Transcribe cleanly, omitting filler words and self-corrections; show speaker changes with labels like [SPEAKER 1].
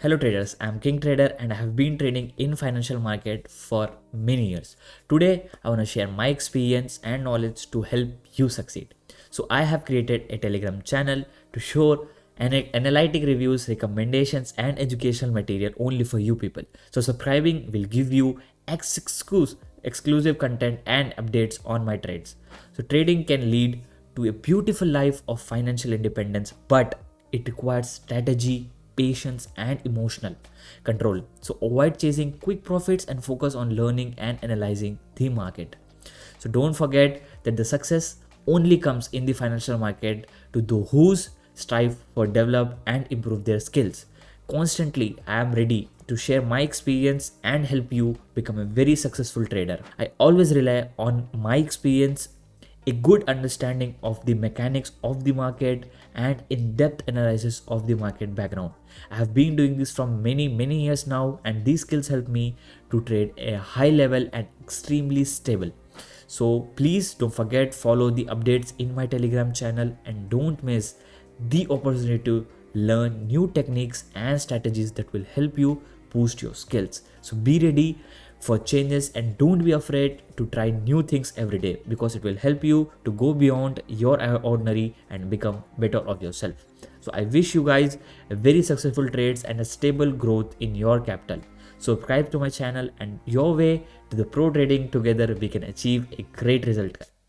[SPEAKER 1] Hello traders, I'm King Trader and I have been trading in financial market for many years. Today, I want to share my experience and knowledge to help you succeed. So I have created a Telegram channel to show analytic reviews, recommendations and educational material only for you people. So subscribing will give you exclusive content and updates on my trades. So trading can lead to a beautiful life of financial independence, but it requires strategy, patience, and emotional control. So avoid chasing quick profits and focus on learning and analyzing the market. So don't forget that the success only comes in the financial market to those who strive for develop and improve their skills. Constantly, I am ready to share my experience and help you become a very successful trader. I always rely on my experience, a good understanding of the mechanics of the market, and in-depth analysis of the market background. I have been doing this from many years now, and these skills help me to trade a high level and extremely stable. So please don't forget follow the updates in my Telegram channel and don't miss the opportunity to learn new techniques and strategies that will help you boost your skills. So be ready for changes and don't be afraid to try new things every day, because it will help you to go beyond your ordinary and become better of yourself. So I wish you guys a very successful trades and a stable growth in your capital. Subscribe to my channel, and your way to the pro trading. Together we can achieve a great result.